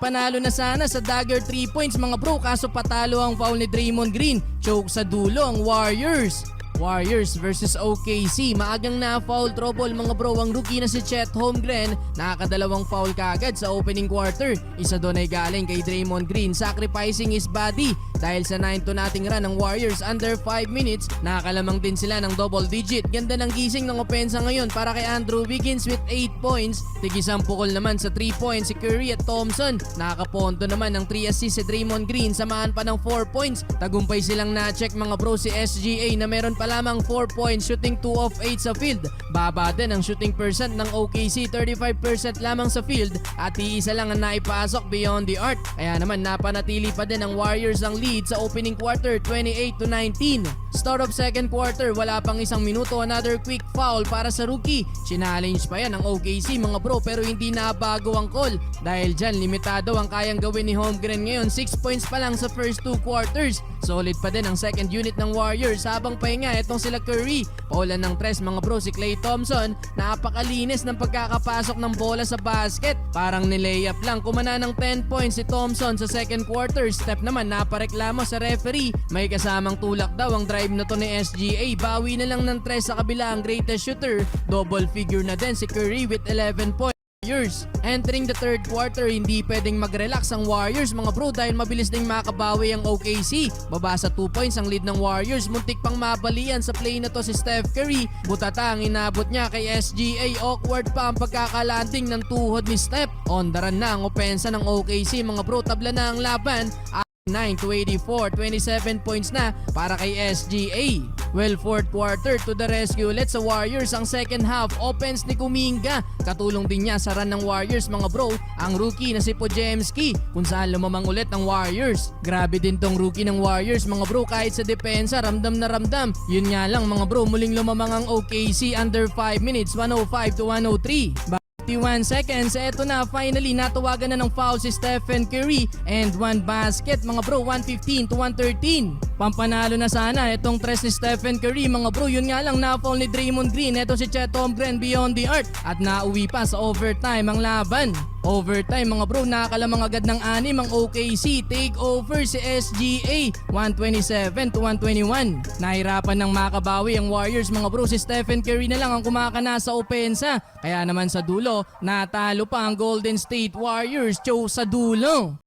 Pampanalo na sana sa dagger 3 points mga bro, kaso patalo ang foul ni Draymond Green. Choke sa dulo ang Warriors. Warriors versus OKC. Maagang na foul trouble mga bro ang rookie na si Chet Holmgren. Nakakadalawang foul kagad sa opening quarter. Isa doon ay galing kay Draymond Green, sacrificing his body. Dahil sa 9-2 nating run ng Warriors under 5 minutes, nakakalamang din sila ng double digit. Ganda ng gising ng opensa ngayon para kay Andrew Wiggins with 8 points. Tigisang pukol naman sa 3 points si Curry at Thompson. Nakakaponto naman ng 3 assists si Draymond Green, samahan pa ng 4 points. Tagumpay silang na-check mga bro si SGA na meron pa lamang 4 points, shooting 2 of 8 sa field. Baba din ang shooting percent ng OKC, 35% lamang sa field at iisa lang ang naipasok beyond the arc. Kaya naman napanatili pa din ng Warriors ang lead sa opening quarter, 28-19. Start of second quarter, wala pang isang minuto, another quick foul para sa rookie. Challenge pa yan ng OKC mga bro, pero hindi nabago ang call. Dahil dyan, limitado ang kayang gawin ni Holmgren ngayon. 6 points pa lang sa first 2 quarters. Solid pa din ang second unit ng Warriors. Habang pahinga, etong sila Curry. Paulan ng tres mga bro si Klay Thompson. Napakalinis ng pagkakapasok ng bola sa basket. Parang nilayup lang. Kumana ng 10 points si Thompson sa second quarter. Step naman, napareklamo sa referee. May kasamang tulak daw ang drive na to ni SGA. Bawi na lang ng tres sa kabila ang greatest shooter. Double figure na din si Curry with 11 points. Entering the third quarter, hindi pwedeng mag-relax ang Warriors mga bro dahil mabilis ding makabawi ang OKC. Baba sa 2 points ang lead ng Warriors, muntik pang mabalian sa play na to si Steph Curry. Butata ang inabot niya kay SGA, awkward pa ang pagkakalanding ng tuhod ni Steph. On the run na ang opensa ng OKC mga bro, tabla na ang laban. 9-84, 27 points na para kay SGA. Well, fourth quarter to the rescue ulit sa Warriors ang second half. Offense ni Kuminga. Katulong din niya sa run ng Warriors mga bro, ang rookie na si Podziemski, kung saan lumamang ulit ng Warriors. Grabe din tong rookie ng Warriors mga bro, kahit sa depensa ramdam na ramdam. Yun nga lang mga bro, muling lumamang ang OKC under 5 minutes, 105-103. 51 seconds, eto na, finally natawagan na ng foul si Stephen Curry and one basket mga bro, 115-113. Pampanalo na sana itong tres ni Stephen Curry mga bro, yun nga lang na-foul ni Draymond Green. Eto si Chet Holmgren beyond the arc at nauwi pa sa overtime ang laban. Overtime mga bro, nakakalamang agad ng 6 ang OKC. Take over si SGA, 127-121. Nahirapan ng makabawi ang Warriors mga bro, si Stephen Curry na lang ang kumakana sa opensa. Kaya naman sa dulo, natalo pa ang Golden State Warriors. Choke sa dulo.